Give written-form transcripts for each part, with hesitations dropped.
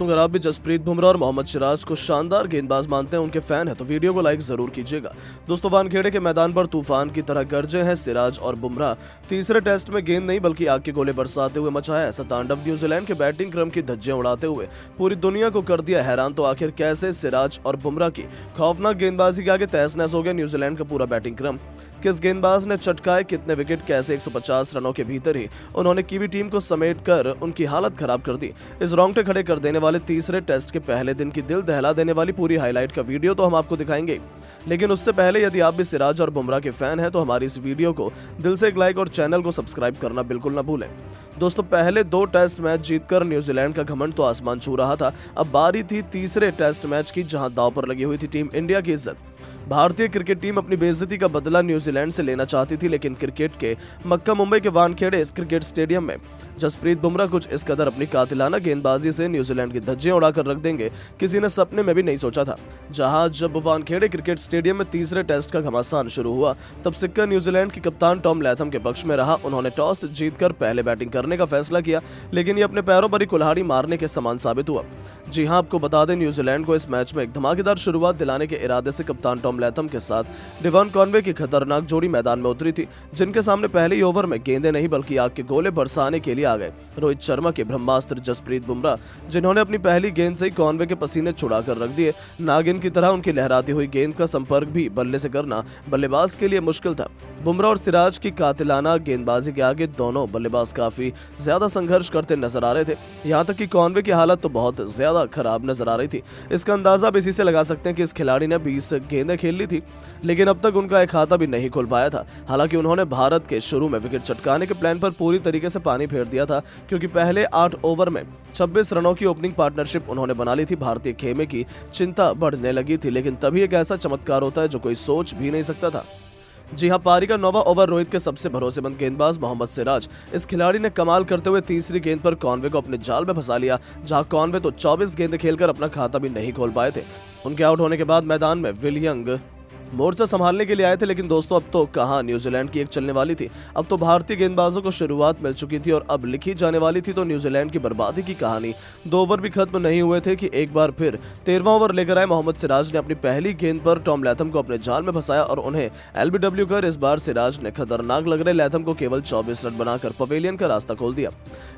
दोस्तों अगर आप भी जसप्रीत बुमराह और मोहम्मद सिराज को शानदार गेंदबाज मानते हैं, उनके फैन हैं, तो वीडियो को लाइक जरूर कीजिएगा। दोस्तों वानखेड़े के मैदान पर तूफान की तरह गरजे हैं सिराज और बुमराह। तीसरे टेस्ट में गेंद नहीं बल्कि आग के गोले बरसाते हुए मचाया ऐसा तांडव न्यूजीलैंड के बैटिंग क्रम की धज्जियां उड़ाते हुए पूरी दुनिया को कर दिया हैरान। तो आखिर कैसे सिराज और बुमराह की खौफनाक गेंदबाजी के आगे तहस नहस हो गया न्यूजीलैंड का पूरा बैटिंग क्रम। किस गेंदबाज ने चटकाए कितने विकेट, कैसे 150 रनों के भीतर ही उन्होंने कीवी टीम को समेटकर उनकी हालत खराब कर दी। इस रोंगटे खड़े कर देने वाले तीसरे टेस्ट के पहले दिन की दिल दहला देने वाली पूरी हाईलाइट का वीडियो तो हम आपको दिखाएंगे, लेकिन उससे पहले यदि आप भी सिराज और बुमराह के फैन हैं तो हमारी इस वीडियो को दिल से एक लाइक और चैनल को सब्सक्राइब करना बिल्कुल ना भूलें। दोस्तों पहले 2 टेस्ट मैच जीतकर न्यूजीलैंड का घमंड तो आसमान छू रहा था। अब बारी थी तीसरे टेस्ट मैच की, जहां दांव पर लगी हुई थी टीम इंडिया की इज्जत। भारतीय क्रिकेट टीम अपनी बेइज्जती का बदला न्यूजीलैंड से लेना चाहती थी, लेकिन क्रिकेट के मक्का मुंबई के वानखेड़े क्रिकेट स्टेडियम में जसप्रीत बुमराह कुछ इस कदर अपनी कातिलाना गेंदबाजी से न्यूजीलैंड की धज्जियां उड़ाकर रख देंगे, किसी ने सपने में भी नहीं सोचा था। जहां जब वानखेड़े क्रिकेट स्टेडियम में तीसरे टेस्ट का घमासान शुरू हुआ, तब सिक्का न्यूजीलैंड के कप्तान टॉम लैथम के पक्ष में रहा। उन्होंने टॉस जीतकर पहले बैटिंग करने का फैसला किया, लेकिन ये अपने पैरों पर ही कुल्हाड़ी मारने के समान साबित हुआ। जी हां, आपको बता दें न्यूजीलैंड को इस मैच में एक धमाकेदार शुरुआत दिलाने के इरादे से कप्तान टॉम लैथम के साथ डेवन कॉनवे की खतरनाक जोड़ी मैदान में उतरी थी, जिनके सामने पहले ही ओवर में गेंदें नहीं बल्कि आग के गोले बरसाने के लिए आ गए रोहित शर्मा के ब्रह्मास्त्र जसप्रीत बुमराह, जिन्होंने अपनी पहली गेंद से ही कॉनवे के पसीने छुड़ाकर रख दिए। नागिन की तरह उनकी लहराती हुई गेंद का संपर्क भी बल्ले से करना बल्लेबाज के लिए मुश्किल था। बुमराह और सिराज की कातिलाना गेंदबाजी के आगे दोनों बल्लेबाज काफी ज्यादा संघर्ष करते नजर आ रहे थे। यहाँ तक कि कॉनवे की हालत तो बहुत ज्यादा खराब नजर आ रही थी। इसका अंदाजा आप इसी से लगा सकते हैं कि इस खिलाड़ी ने 20 गेंदें खेल ली थी, लेकिन अब तक उनका एक खाता भी नहीं खोल पाया था। हालांकि उन्होंने भारत के शुरू में विकेट चटकाने के प्लान पर पूरी तरीके से पानी फेर दिया था, क्योंकि पहले 8 ओवर में 26 रनों की ओपनिंग पार्टनरशिप उन्होंने बना ली थी। भारतीय खेमे की चिंता बढ़ने लगी थी, लेकिन तभी एक ऐसा चमत्कार होता है जो कोई सोच भी नहीं सकता था। जी हां, पारी का 9वां ओवर रोहित के सबसे भरोसेमंद गेंदबाज मोहम्मद सिराज, इस खिलाड़ी ने कमाल करते हुए तीसरी गेंद पर कॉनवे को अपने जाल में फंसा लिया। जहां कॉनवे तो 24 गेंदें खेलकर अपना खाता भी नहीं खोल पाए थे। उनके आउट होने के बाद मैदान में विलियंग मोर्चा संभालने के लिए आए थे, लेकिन दोस्तों अब तो कहां न्यूजीलैंड की एक चलने वाली थी। अब तो भारतीय गेंदबाजों को शुरुआत मिल चुकी थी और अब लिखी जाने वाली थी तो न्यूजीलैंड की बर्बादी की कहानी। 2 ओवर भी खत्म नहीं हुए थे कि एक बार फिर 13वां ओवर लेकर आए मोहम्मद सिराज ने अपनी पहली गेंद पर टॉम लैथम को अपने जाल में फंसाया और उन्हें एलबीडब्ल्यू कर इस बार सिराज ने खतरनाक लग रहे लैथम को केवल 24 रन बनाकर पवेलियन का रास्ता खोल दिया।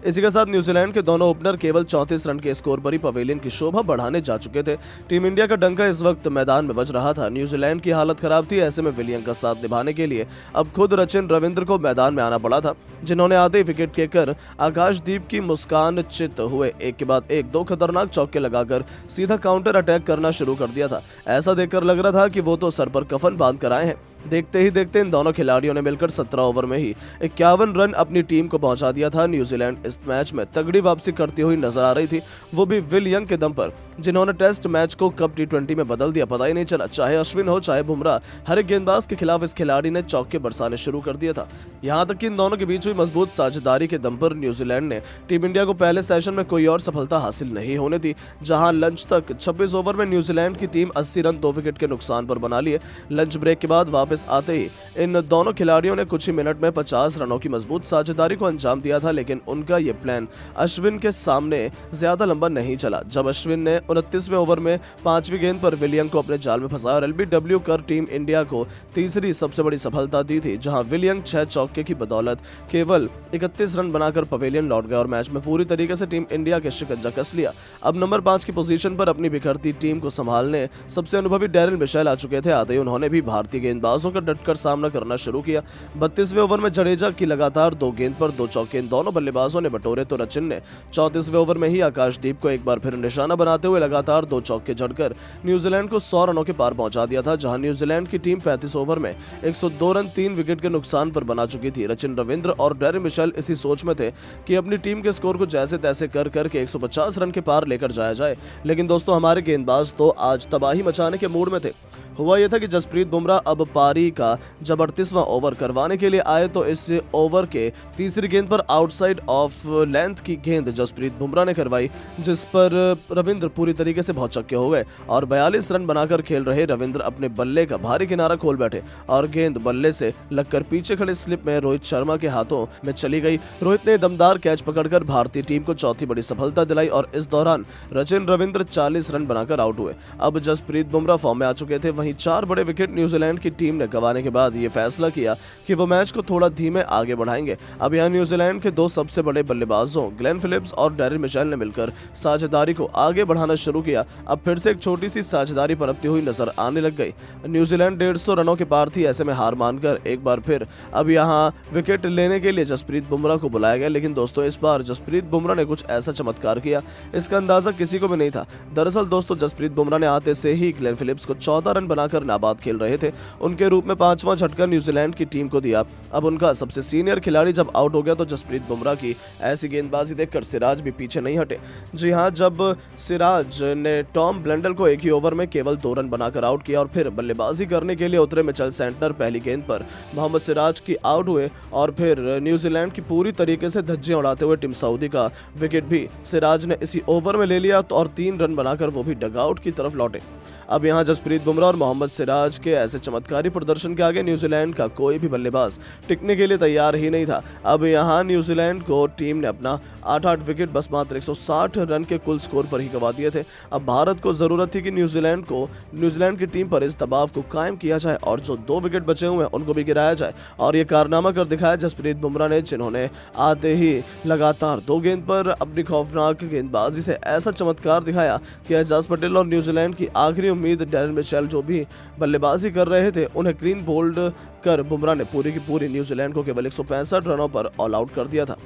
इसी के साथ न्यूजीलैंड के दोनों ओपनर केवल 34 रन के स्कोर पर ही पवेलियन की शोभा बढ़ाने जा चुके थे। टीम इंडिया का डंका इस वक्त मैदान में बज रहा था। न्यूजीलैंड की हालत खराब थी। ऐसे में विलियम का साथ निभाने के लिए अब खुद रचिन रविंद्र को मैदान में आना पड़ा था, जिन्होंने आधे विकेट केकर आकाशदीप की मुस्कान चित हुए एक के बाद एक 2 खतरनाक चौके लगाकर सीधा काउंटर अटैक करना शुरू कर दिया था। ऐसा देखकर लग रहा था कि वो तो सर पर कफन बांध कर आए हैं। देखते ही देखते इन दोनों खिलाड़ियों ने मिलकर 17 ओवर में ही 51 रन अपनी टीम को पहुंचा दिया था। न्यूजीलैंड इस मैच में तगड़ी वापसी करती हुई नजर आ रही थी, वो भी विल यंग के दम पर, जिन्होंने टेस्ट मैच को कब T20 में बदल दिया पता ही नहीं चला। चाहे अश्विन हो चाहे बुमराह, हर एक गेंदबाज के खिलाफ इस खिलाड़ी ने चौके बरसाने शुरू कर दिया था। यहाँ तक कि इन दोनों के बीच हुई मजबूत साझेदारी के दम पर न्यूजीलैंड ने टीम इंडिया को पहले सेशन में कोई और सफलता हासिल नहीं होने दी। जहां लंच तक 26 ओवर में न्यूजीलैंड की टीम 80 रन 2 विकेट के नुकसान पर बना लिए। लंच ब्रेक के बाद वापस आते ही इन दोनों खिलाड़ियों ने कुछ ही मिनट में 50 रनों की मजबूत साझेदारी को अंजाम दिया था, लेकिन उनका ये प्लान अश्विन के सामने ज्यादा लंबा नहीं चला। जब अश्विन ने 29वें ओवर में 5वीं गेंद पर विलियम को अपने जाल में फंसाया और एलबीडब्ल्यू कर टीम इंडिया को तीसरी सबसे बड़ी सफलता दी थी, जहां विलियम 6 चौके की बदौलत केवल 31 रन बनाकर पवेलियन लौट गए और मैच में पूरी तरीके से टीम इंडिया के शिकंजा कस लिया। अब नंबर 5 की पोजीशन पर अपनी बिखरती टीम को संभालने सबसे अनुभवी डैरिल मिशेल आ चुके थे। आते ही उन्होंने भी भारतीय गेंदबाजों का डटकर सामना करना शुरू किया। 32वें ओवर में जडेजा की लगातार 2 गेंद पर 2 चौके इन दोनों बल्लेबाजों ने बटोरे तो रचिन ने 34वें ओवर में ही आकाशदीप को एक बार फिर निशाना बनाते हुए लगातार 2 चौके जड़कर न्यूजीलैंड को 100 रनों के पार पहुंचा दिया था। जहां न्यूजीलैंड की टीम 35 ओवर में 102 रन 3 विकेट के नुकसान पर बना चुकी थी। रचिन रविंद्र और डैरिल मिशेल इसी सोच में थे कि अपनी टीम के स्कोर को जैसे तैसे कर करके 150 रन के पार लेकर जाया जाए, लेकिन दोस्तों हमारे गेंदबाज तो आज तबाही मचाने के मूड में थे। हुआ यह था कि जसप्रीत बुमराह अब पारी का जब 38वां ओवर करवाने के लिए आए तो इस ओवर के तीसरी गेंद पर आउटसाइड ऑफ लेंथ की गेंद जसप्रीत बुमराह ने करवाई, जिस पर रविंद्र पूरी तरीके से भौचक्के हो गए और 42 रन बनाकर खेल रहे रविंद्र अपने बल्ले का भारी किनारा खोल बैठे और गेंद बल्ले से लगकर पीछे खड़े स्लिप में रोहित शर्मा के हाथों में चली गई। रोहित ने दमदार कैच पकड़कर भारतीय टीम को चौथी बड़ी सफलता दिलाई और इस दौरान सचिन रविंद्र 40 रन बनाकर आउट हुए। अब जसप्रीत बुमराह फॉर्म में आ चुके थे। वहीं 4 बड़े विकेट न्यूजीलैंड की टीम ने गंवाने के बाद ये फैसला किया कि वो मैच को थोड़ा धीमे आगे बढ़ाएंगे। अब यहाँ न्यूजीलैंड के 2 सबसे बड़े बल्लेबाजों ग्लेन फिलिप्स और डैरेन मिशेल ने मिलकर साझेदारी को आगे बढ़ाना शुरू किया। अब फिर से एक छोटी सी साझेदारी पनपती हुई नजर आने लग गई। न्यूजीलैंड 150 रनों के पार थी। ऐसे में हार मानकर एक बार फिर अब यहाँ विकेट लेने के लिए जसप्रीत बुमराह को बुलाया गया। लेकिन दोस्तों इस बार जसप्रीत बुमराह ने कुछ ऐसा चमत्कार किया, इसका अंदाजा किसी को भी नहीं था। दरअसल दोस्तों जसप्रीत बुमराह ने आते से ही ग्लेन फिलिप्स को 14 रन बनाकर नाबाद खेल रहे थे। उनके रूप में 5वां झटका न्यूजीलैंड की टीम को दिया। अब उनका सबसे सीनियर खिलाड़ी जब आउट हो गया तो जसप्रीत बुमराह की ऐसी गेंदबाजी देखकर सिराज भी पीछे नहीं हटे। जी हां, जब सिराज ने टॉम ब्लेंडल को एक ही ओवर में केवल 2 रन बनाकर आउट किया और फिर बल्लेबाजी करने के लिए उतरे मिचेल सेंटनर पहली गेंद पर मोहम्मद सिराज की आउट हुए और फिर न्यूजीलैंड की पूरी तरीके से धज्जियां उड़ाते हुए टीम सऊदी का विकेट भी सिराज ने इसी ओवर में ले लिया और 3 रन बनाकर वो भी डगआउट की तरफ लौटे। अब यहां जसप्रीत बुमराह और मोहम्मद सिराज के ऐसे चमत्कारी प्रदर्शन के आगे न्यूजीलैंड का कोई भी बल्लेबाज टिकने के लिए तैयार ही नहीं था। अब यहां न्यूजीलैंड को टीम ने अपना 8 विकेट बस मात्र 160 रन के कुल स्कोर पर ही गंवा दिए थे। अब भारत को जरूरत थी कि न्यूजीलैंड की टीम पर इस दबाव को कायम किया जाए और जो 2 विकेट बचे हुए हैं उनको भी गिराया जाए और ये कारनामा कर दिखाया जसप्रीत बुमराह ने, जिन्होंने आते ही लगातार 2 गेंद पर अपनी खौफनाक गेंदबाजी से ऐसा चमत्कार दिखाया कि एजाज पटेल और न्यूजीलैंड की आखिरी उम्मीद डैरेन मिशेल जो भी बल्लेबाजी कर रहे थे उन्हें क्लीन बोल्ड कर बुमराह ने पूरी की पूरी न्यूजीलैंड को केवल 165 रनों पर ऑल आउट कर दिया था।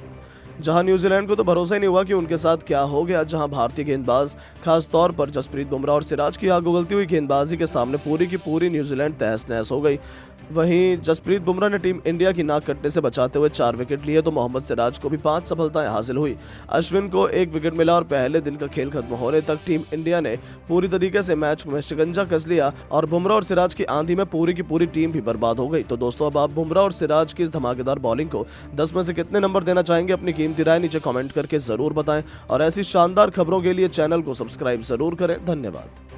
जहां न्यूजीलैंड को तो भरोसा ही नहीं हुआ कि उनके साथ क्या हो गया, जहां भारतीय गेंदबाज खास तौर पर जसप्रीत बुमराह और सिराज की आग उगलती हुई गेंदबाजी के सामने पूरी की पूरी न्यूजीलैंड तहस नहस हो गई। वहीं जसप्रीत बुमराह ने टीम इंडिया की नाक कटने से बचाते हुए 4 विकेट लिए तो मोहम्मद सिराज को भी 5 सफलताएं हासिल हुई। अश्विन को 1 विकेट मिला और पहले दिन का खेल खत्म होने तक टीम इंडिया ने पूरी तरीके से मैच में शिकंजा कस लिया और बुमराह और सिराज की आंधी में पूरी की पूरी टीम भी बर्बाद हो गई। तो दोस्तों अब आप बुमराह और सिराज की इस धमाकेदार बॉलिंग को 10 में से कितने नंबर देना चाहेंगे? अपनी कीमती राय नीचे कमेंट करके जरूर बताएं और ऐसी शानदार खबरों के लिए चैनल को सब्सक्राइब जरूर करें। धन्यवाद।